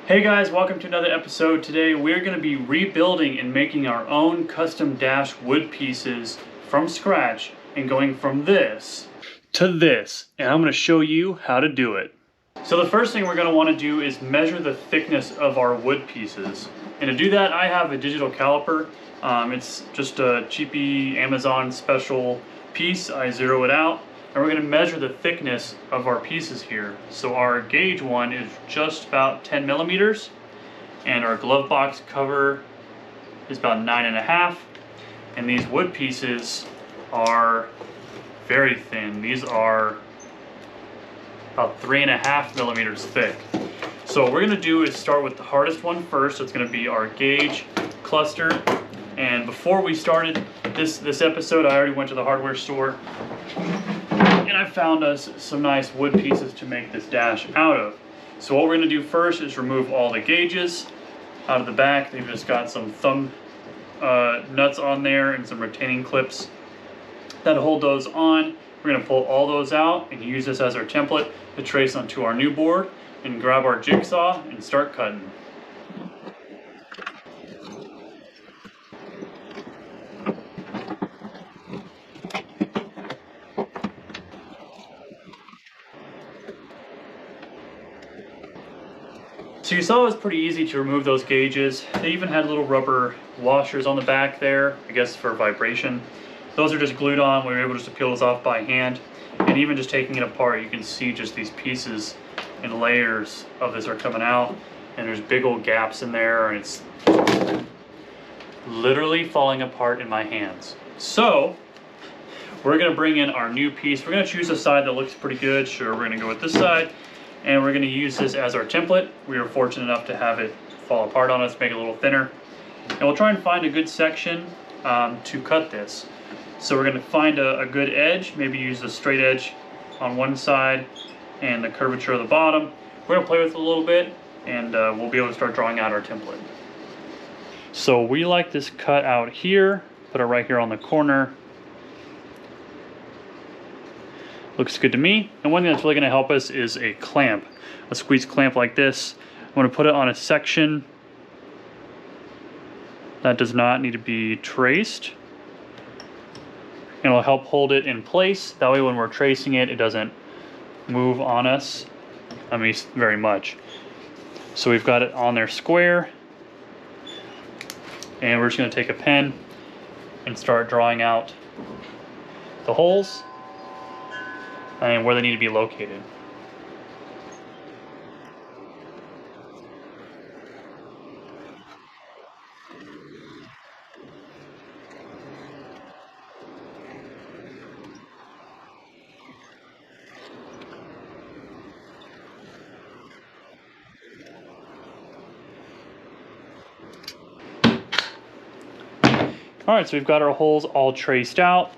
Hey guys, welcome to another episode. Today we're going to be rebuilding and making our own custom dash wood pieces from scratch and going from this to this, and I'm going to show you how to do it. So the first thing we're going to want to do is measure the thickness of our wood pieces, and to do that I have a digital caliper. It's just a cheapy Amazon special piece. I zero it out. And we're going to measure the thickness of our pieces here. So our gauge one is just about 10 millimeters, and our glove box cover is about 9.5. And these wood pieces are very thin. These are about 3.5 millimeters thick. So what we're going to do is start with the hardest one first. It's going to be our gauge cluster. And before we started this episode, I already went to the hardware store and I found us some nice wood pieces to make this dash out of. So what we're going to do first is remove all the gauges out of the back. They've just got some thumb nuts on there and some retaining clips that hold those on. We're going to pull all those out and use this as our template to trace onto our new board, and grab our jigsaw and start cutting. So you saw it was pretty easy to remove those gauges. They even had little rubber washers on the back there, I guess for vibration. Those are just glued on. We were able just to peel those off by hand. And even just taking it apart, you can see just these pieces and layers of this are coming out. And there's big old gaps in there, and it's literally falling apart in my hands. So we're gonna bring in our new piece. We're gonna choose a side that looks pretty good. Sure, we're gonna go with this side. And we're going to use this as our template. We were fortunate enough to have it fall apart on us, make it a little thinner. And we'll try and find a good section to cut this. So we're going to find a good edge, maybe use a straight edge on one side and the curvature of the bottom. We're going to play with it a little bit, and we'll be able to start drawing out our template. So we like this cut out here, put it right here on the corner. Looks good to me. And one thing that's really going to help us is a clamp, a squeeze clamp like this. I'm going to put it on a section that does not need to be traced. And it'll help hold it in place. That way when we're tracing it, it doesn't move on us, I mean, very much. So we've got it on there square. And we're just going to take a pen and start drawing out the holes and where they need to be located. All right, so we've got our holes all traced out,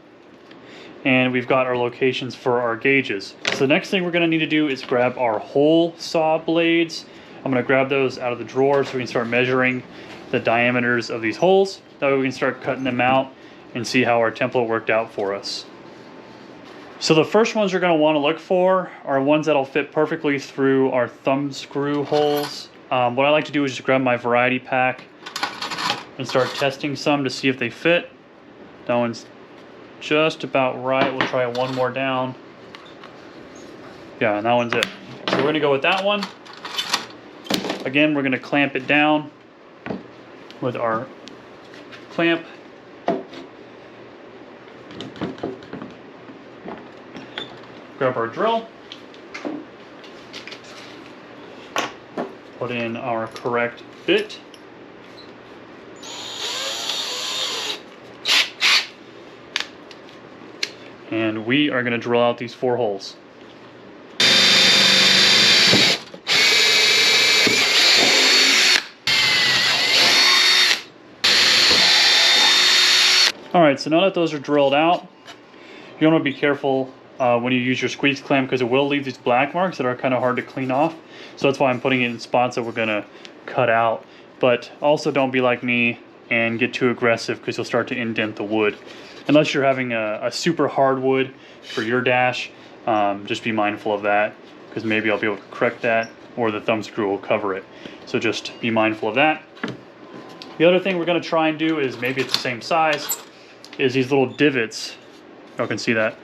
and we've got our locations for our gauges. So the next thing we're going to need to do is grab our hole saw blades. I'm going to grab those out of the drawer so we can start measuring the diameters of these holes. That way we can start cutting them out and see how our template worked out for us. So the first ones you're going to want to look for are ones that'll fit perfectly through our thumb screw holes. What I like to do is just grab my variety pack and start testing some to see if they fit. That one's just about right. We'll try one more down. Yeah, and that one's it. So we're gonna go with that one. Again, we're gonna clamp it down with our clamp. Grab our drill. Put in our correct bit. And we are going to drill out these 4 holes. Alright, so now that those are drilled out, you want to be careful when you use your squeeze clamp, because it will leave these black marks that are kind of hard to clean off. So that's why I'm putting it in spots that we're going to cut out. But also don't be like me and get too aggressive, because you'll start to indent the wood. Unless you're having a super hard wood for your dash, just be mindful of that, because maybe I'll be able to correct that or the thumb screw will cover it. So just be mindful of that. The other thing we're going to try and do is, maybe it's the same size, is these little divots. Y'all can see that.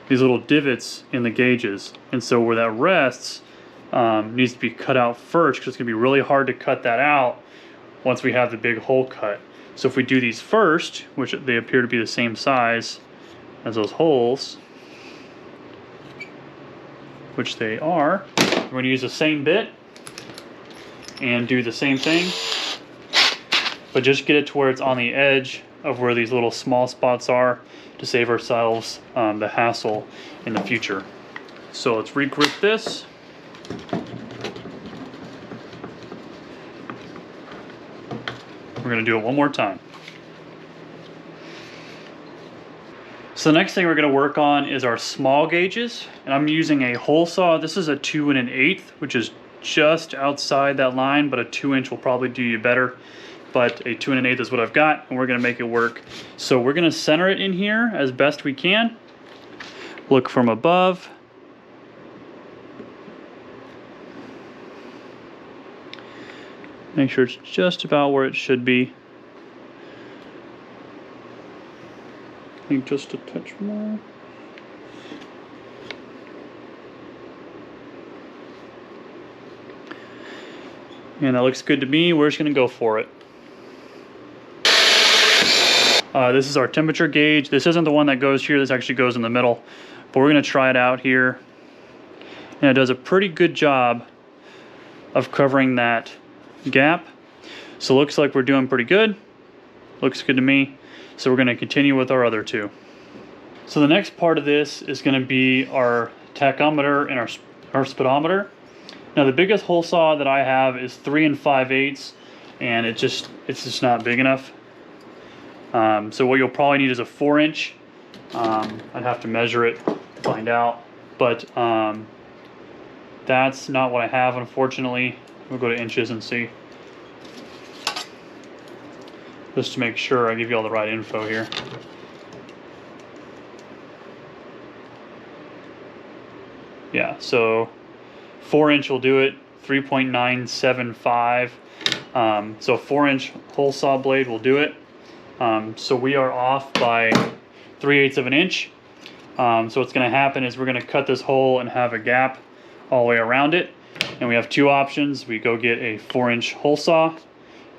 These little divots in the gauges. And so where that rests needs to be cut out first, because it's going to be really hard to cut that out once we have the big hole cut. So if we do these first, which they appear to be the same size as those holes, which they are, we're going to use the same bit and do the same thing, but just get it to where it's on the edge of where these little small spots are, to save ourselves the hassle in the future. So let's re-grip this. We're going to do it one more time. So the next thing we're going to work on is our small gauges, and I'm using a hole saw. This is a 2 1/8, which is just outside that line, but a 2-inch will probably do you better. But a 2 1/8 is what I've got, and we're going to make it work. So we're going to center it in here as best we can. Look from above. Make sure it's just about where it should be. I think just a touch more. And that looks good to me. We're just going to go for it. This is our temperature gauge. This isn't the one that goes here. This actually goes in the middle. But we're going to try it out here. And it does a pretty good job of covering that gap. So it looks like we're doing pretty good. Looks good to me. So we're going to continue with our other two. So the next part of this is going to be our tachometer and our speedometer. Now the biggest hole saw that I have is 3 5/8, and it's just not big enough. So what you'll probably need is a 4-inch. I'd have to measure it to find out, but that's not what I have, unfortunately. We'll go to inches and see, just to make sure I give you all the right info here. Yeah, so 4-inch will do it, 3.975. So 4-inch hole saw blade will do it. So we are off by 3/8 of an inch. So what's going to happen is we're going to cut this hole and have a gap all the way around it. And we have two options. We go get a 4-inch hole saw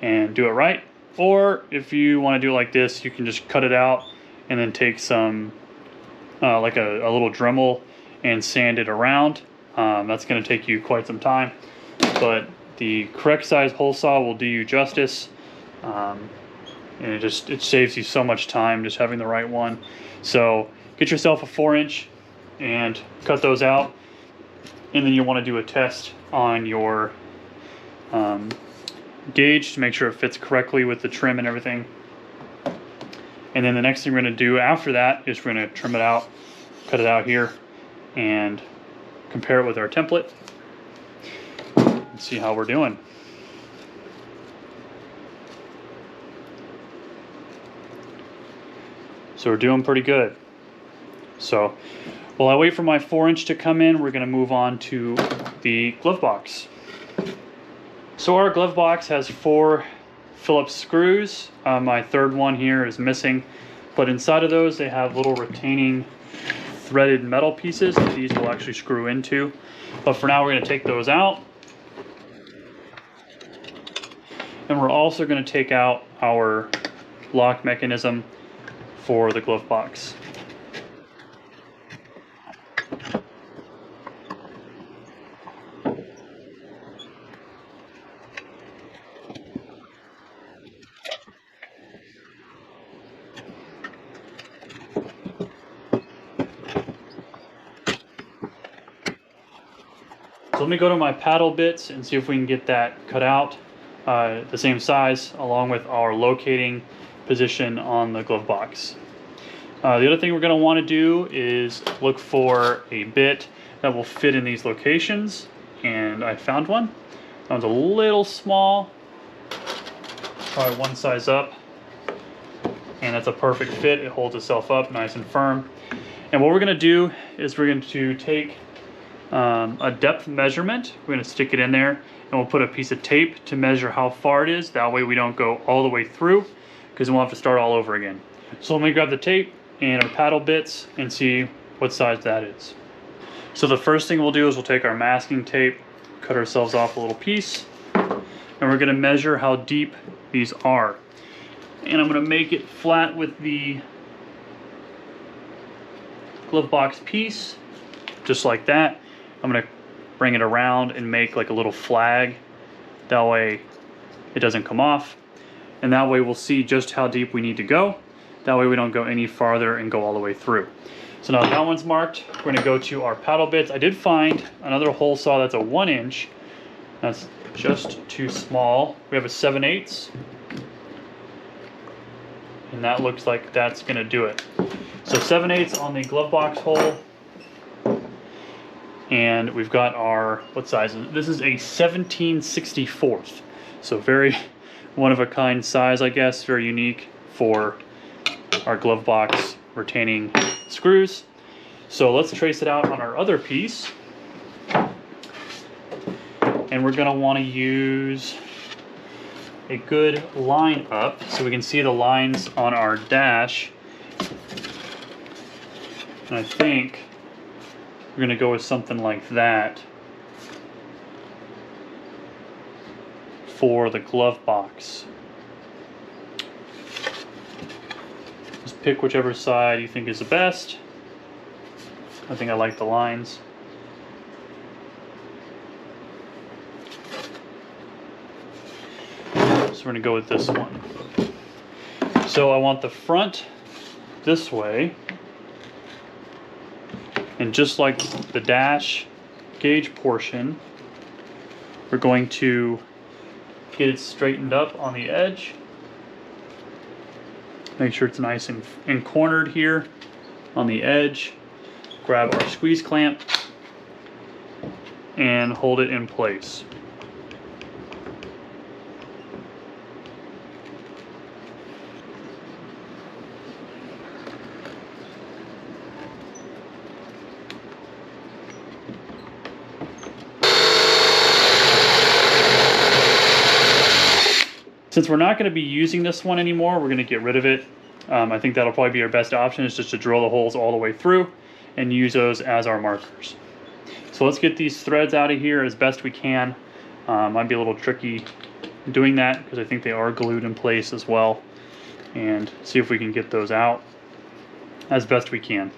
and do it right. Or if you want to do it like this, you can just cut it out and then take some, like a little Dremel, and sand it around. That's going to take you quite some time. But the correct size hole saw will do you justice. And it saves you so much time just having the right one. So get yourself a 4-inch and cut those out, and then you want to do a test on your gauge to make sure it fits correctly with the trim and everything. And then the next thing we're going to do after that is we're going to trim it out, cut it out here, and compare it with our template and see how we're doing. So we're doing pretty good. So while I wait for my 4-inch to come in, we're going to move on to the glove box. So our glove box has 4 Phillips screws. My third one here is missing, but inside of those they have little retaining threaded metal pieces that these will actually screw into. But for now we're going to take those out. And we're also going to take out our lock mechanism for the glove box. So let me go to my paddle bits and see if we can get that cut out the same size, along with our locating position on the glove box. The other thing we're going to want to do is look for a bit that will fit in these locations, and I found one. That one's a little small, probably one size up, and that's a perfect fit. It holds itself up nice and firm. And what we're going to do is we're going to take a depth measurement. We're going to stick it in there, and we'll put a piece of tape to measure how far it is. That way we don't go all the way through, because we'll have to start all over again. So let me grab the tape and our paddle bits and see what size that is. So the first thing we'll do is we'll take our masking tape, cut ourselves off a little piece, and we're going to measure how deep these are. And I'm going to make it flat with the Glovebox piece, just like that. I'm going to bring it around and make like a little flag. That way it doesn't come off. And that way we'll see just how deep we need to go. That way we don't go any farther and go all the way through. So now that one's marked, we're going to go to our paddle bits. I did find another hole saw that's a 1 inch. That's just too small. We have a 7/8. And that looks like that's going to do it. So 7/8 on the Glovebox hole. And we've got our, what size is it? This is a 17/64. So very one of a kind size, I guess. Very unique for our Glovebox retaining screws. So let's trace it out on our other piece. And we're going to want to use a good line up so we can see the lines on our dash. And I think we're going to go with something like that for the Glovebox. Just pick whichever side you think is the best. I think I like the lines. So we're going to go with this one. So I want the front this way. And just like the dash gauge portion, we're going to get it straightened up on the edge. Make sure it's nice and cornered here on the edge. Grab our squeeze clamp and hold it in place. Since we're not going to be using this one anymore, we're going to get rid of it. I think that'll probably be our best option, is just to drill the holes all the way through and use those as our markers. So let's get these threads out of here as best we can. Might be a little tricky doing that because I think they are glued in place as well. And see if we can get those out as best we can.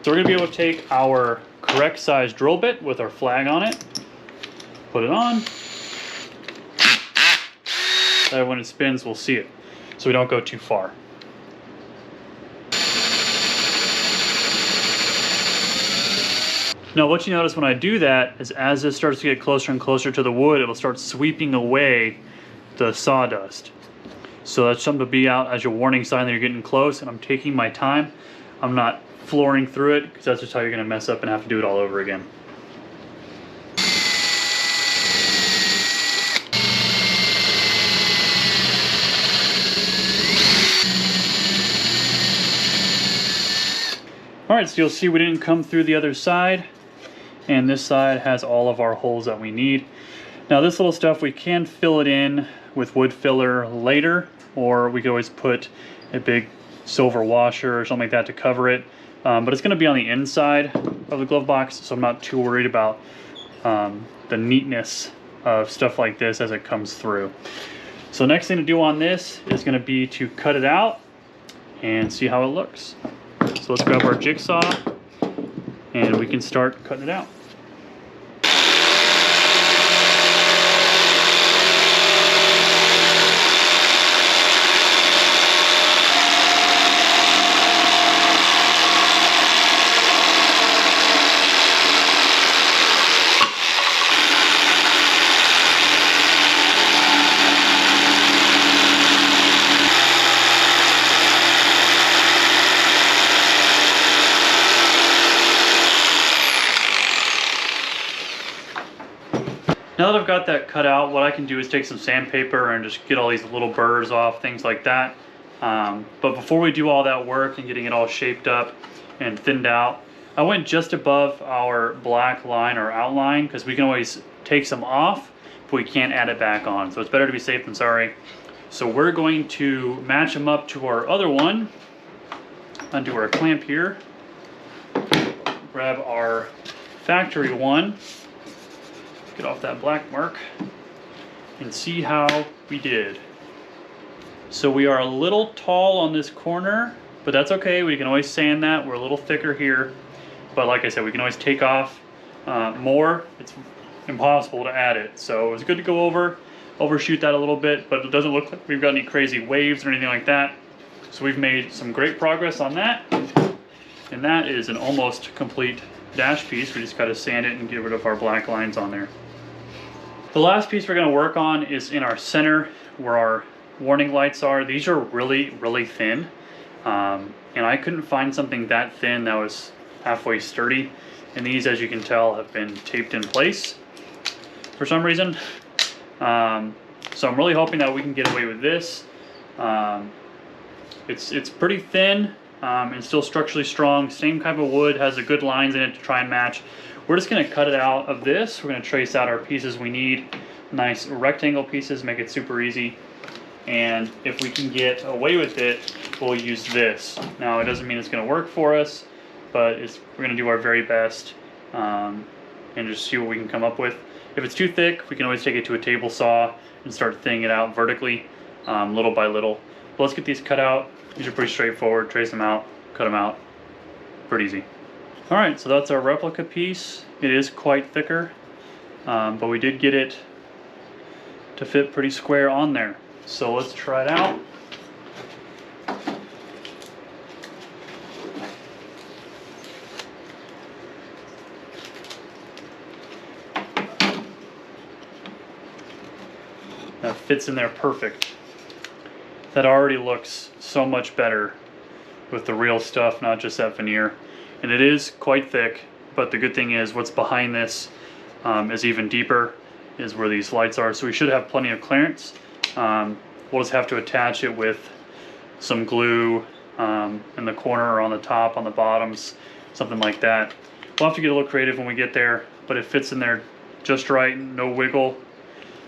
So we're going to be able to take our correct size drill bit with our flag on it, put it on. That when it spins, we'll see it, so we don't go too far. Now what you notice when I do that is as this starts to get closer and closer to the wood, it'll start sweeping away the sawdust. So that's something to be out as your warning sign that you're getting close, and I'm taking my time. I'm not flooring through it, because that's just how you're going to mess up and have to do it all over again. Alright, so you'll see we didn't come through the other side, and this side has all of our holes that we need. Now this little stuff, we can fill it in with wood filler later, or we could always put a big silver washer or something like that to cover it. But it's going to be on the inside of the Glovebox, so I'm not too worried about the neatness of stuff like this as it comes through. So next thing to do on this is going to be to cut it out and see how it looks. So let's grab our jigsaw and we can start cutting it out. Now that I've got that cut out, what I can do is take some sandpaper and just get all these little burrs off, things like that. But before we do all that work and getting it all shaped up and thinned out, I went just above our black line or outline because we can always take some off, but we can't add it back on. So it's better to be safe than sorry. So we're going to match them up to our other one, undo our clamp here, grab our factory one, get off that black mark, and see how we did. So we are a little tall on this corner, but that's okay. We can always sand that. We're a little thicker here. But like I said, we can always take off more. It's impossible to add it. So it's good to go overshoot that a little bit, but it doesn't look like we've got any crazy waves or anything like that. So we've made some great progress on that. And that is an almost complete dash piece. We just got to sand it and get rid of our black lines on there. The last piece we're going to work on is in our center where our warning lights are. These are really, really thin. And I couldn't find something that thin that was halfway sturdy. And these, as you can tell, have been taped in place for some reason. So I'm really hoping that we can get away with this. It's pretty thin and still structurally strong. Same type of wood, has a good lines in it to try and match. We're just going to cut it out of this. We're going to trace out our pieces we need. Nice rectangle pieces, make it super easy. And if we can get away with it, we'll use this. Now, it doesn't mean it's going to work for us, but we're going to do our very best and just see what we can come up with. If it's too thick, we can always take it to a table saw and start thinning it out vertically, little by little. But let's get these cut out. These are pretty straightforward. Trace them out, cut them out. Pretty easy. All right, so that's our replica piece. It is quite thicker, but we did get it to fit pretty square on there. So let's try it out. That fits in there perfect. That already looks so much better with the real stuff, not just that veneer. And it is quite thick, but the good thing is what's behind this is even deeper, is where these lights are. So we should have plenty of clearance. We'll just have to attach it with some glue in the corner or on the top, on the bottoms, something like that. We'll have to get a little creative when we get there, but it fits in there just right, no wiggle,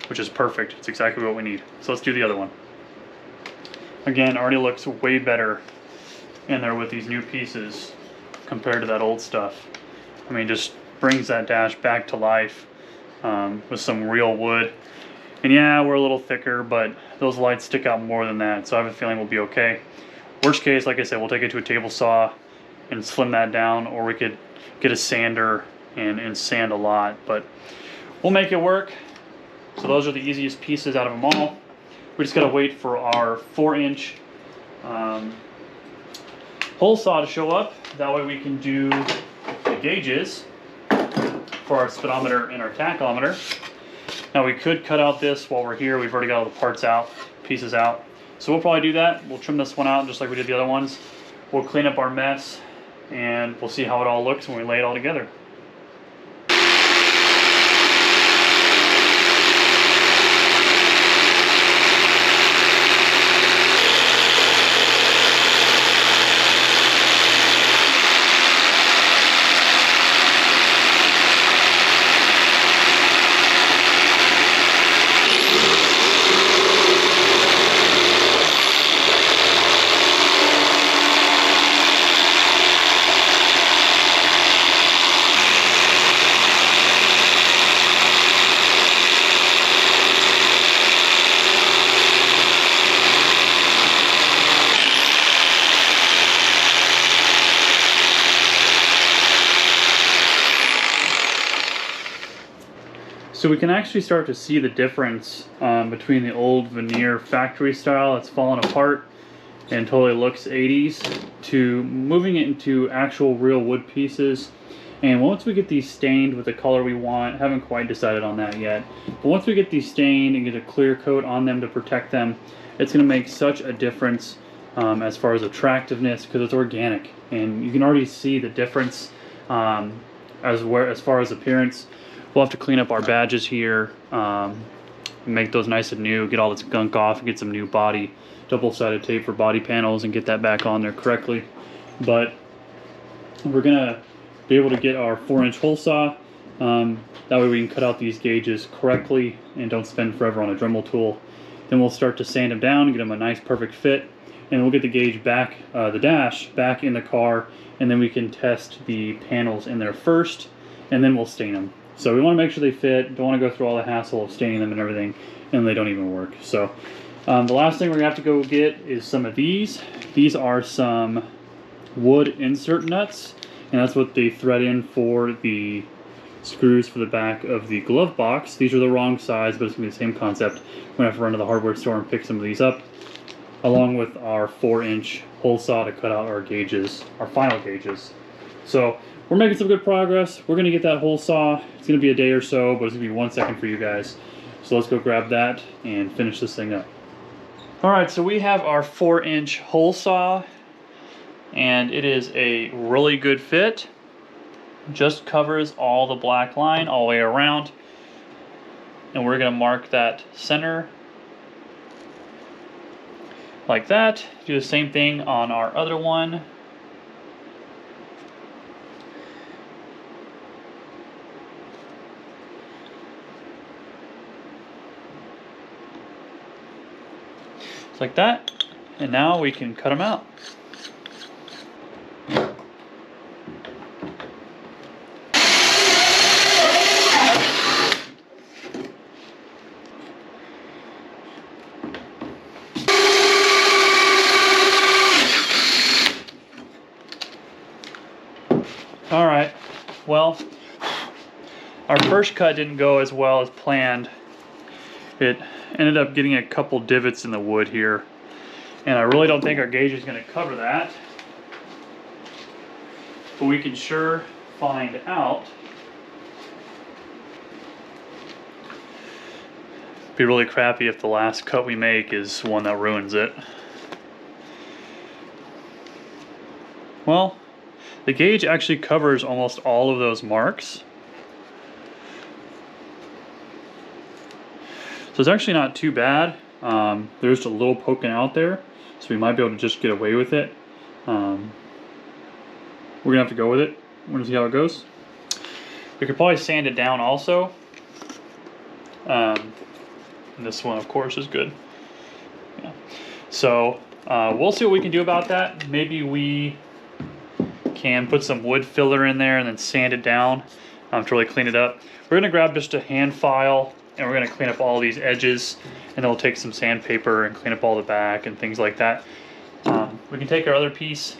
which is perfect. It's exactly what we need. So let's do the other one. Again, already looks way better in there with these new pieces compared to that old stuff. I mean, just brings that dash back to life with some real wood. And yeah, we're a little thicker, but those lights stick out more than that, so I have a feeling we'll be okay. Worst case, like I said, we'll take it to a table saw and slim that down, or we could get a sander and sand a lot, but we'll make it work. So those are the easiest pieces out of them all. We just gotta wait for our 4-inch hole saw to show up. That way we can do the gauges for our speedometer and our tachometer. Now we could cut out this while we're here. We've already got all the parts out, pieces out. So we'll probably do that. We'll trim this one out just like we did the other ones. We'll clean up our mess and we'll see how it all looks when we lay it all together. So we can actually start to see the difference between the old veneer factory style that's fallen apart and totally looks 80s to moving it into actual real wood pieces. And once we get these stained with the color we want, haven't quite decided on that yet, but once we get these stained and get a clear coat on them to protect them, it's going to make such a difference as far as attractiveness, because it's organic and you can already see the difference as far as appearance. We'll have to clean up our badges here, make those nice and new, get all this gunk off, and get some new body, double-sided tape for body panels and get that back on there correctly. But we're gonna be able to get our 4-inch hole saw. That way we can cut out these gauges correctly and don't spend forever on a Dremel tool. Then we'll start to sand them down, get them a nice perfect fit, and we'll get the gauge back, the dash back in the car, and then we can test the panels in there first, and then we'll stain them. So we want to make sure they fit, don't want to go through all the hassle of staining them and everything, and they don't even work. So the last thing we're going to have to go get is some of these. These are some wood insert nuts, and that's what they thread in for the screws for the back of the glove box. These are the wrong size, but it's going to be the same concept. We're going to have to run to the hardware store and pick some of these up, along with our 4-inch hole saw to cut out our gauges, our final gauges. So we're making some good progress. We're going to get that hole saw. It's going to be a day or so, but it's going to be 1 second for you guys. So let's go grab that and finish this thing up. Alright, so we have our 4-inch hole saw, and it is a really good fit. Just covers all the black line all the way around, and we're going to mark that center like that. Do the same thing on our other one. Just like that, and now we can cut them out. Alright, well, our first cut didn't go as well as planned. It ended up getting a couple divots in the wood here, and I really don't think our gauge is going to cover that. But we can sure find out. It'd be really crappy if the last cut we make is one that ruins it. Well, the gauge actually covers almost all of those marks. So it's actually not too bad. There's a little poking out there, so we might be able to just get away with it. We're gonna have to go with it. We're gonna see how it goes. We could probably sand it down also. And this one, of course, is good. Yeah. So we'll see what we can do about that. Maybe we can put some wood filler in there and then sand it down to really clean it up. We're going to grab just a hand file, and we're going to clean up all these edges, and then we'll take some sandpaper and clean up all the back and things like that. We can take our other piece,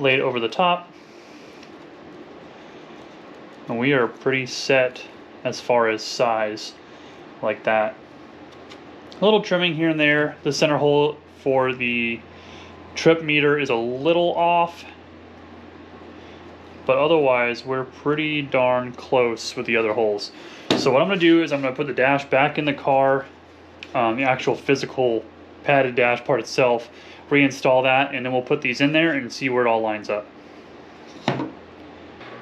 lay it over the top, and we are pretty set as far as size like that. A little trimming here and there. The center hole for the trip meter is a little off, but otherwise we're pretty darn close with the other holes. So what I'm going to do is I'm going to put the dash back in the car, the actual physical padded dash part itself, reinstall that, and then we'll put these in there and see where it all lines up.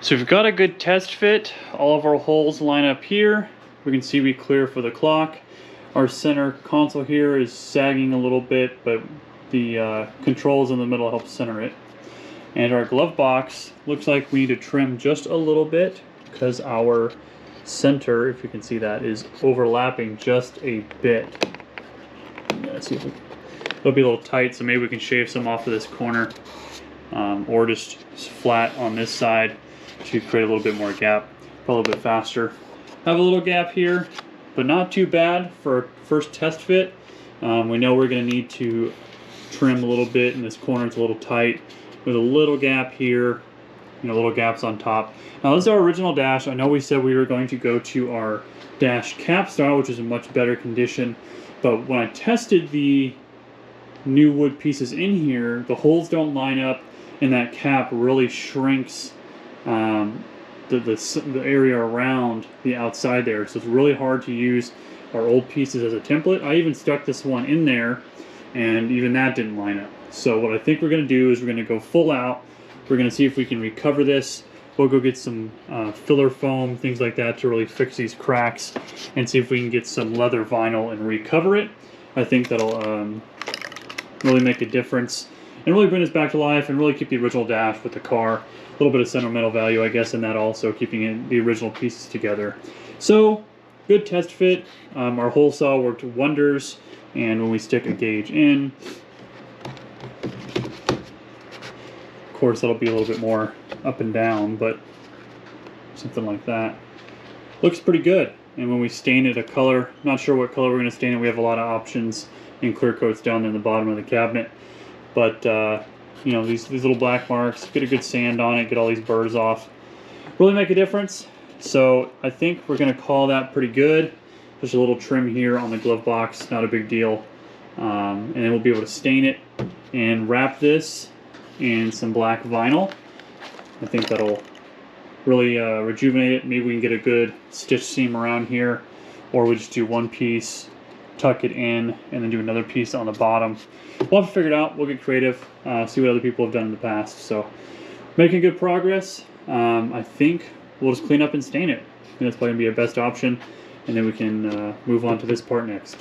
So we've got a good test fit. All of our holes line up here. We can see we clear for the clock. Our center console here is sagging a little bit, but the controls in the middle help center it. And our glove box looks like we need to trim just a little bit because our center, if you can see that, is overlapping just a bit. Let's see if it'll be a little tight, so maybe we can shave some off of this corner, or just flat on this side to create a little bit more gap, a little bit faster. Have a little gap here, but not too bad for a first test fit. We know we're going to need to trim a little bit in this corner. It's a little tight, with a little gap here, little gaps on top. Now this is our original dash. I know we said we were going to go to our dash cap style, which is in much better condition, but when I tested the new wood pieces in here, the holes don't line up, and that cap really shrinks the area around the outside there. So it's really hard to use our old pieces as a template. I even stuck this one in there, and even that didn't line up. So what I think we're going to do is we're going to go full out. We're going to see if we can recover this. We'll go get some filler foam, things like that, to really fix these cracks, and see if we can get some leather vinyl and recover it. I think that'll really make a difference. and really bring this back to life and really keep the original dash with the car. A little bit of sentimental value, I guess, in that also, keeping the original pieces together. So, good test fit. Our hole saw worked wonders, and when we stick a gauge in, of course that'll be a little bit more up and down, but something like that. Looks pretty good. And when we stain it a color, not sure what color we're going to stain it, we have a lot of options in clear coats down there in the bottom of the cabinet. But, you know, these little black marks, get a good sand on it, get all these burrs off, really make a difference. So I think we're going to call that pretty good. Just a little trim here on the glove box, not a big deal. And then we'll be able to stain it and wrap this in some black vinyl. I think that'll really rejuvenate it. Maybe we can get a good stitch seam around here, or we just do one piece, tuck it in, and then do another piece on the bottom. We'll have to figure it out. We'll get creative, see what other people have done in the past. So making good progress. I think we'll just clean up and stain it. I think that's probably going to be our best option, and then we can move on to this part next.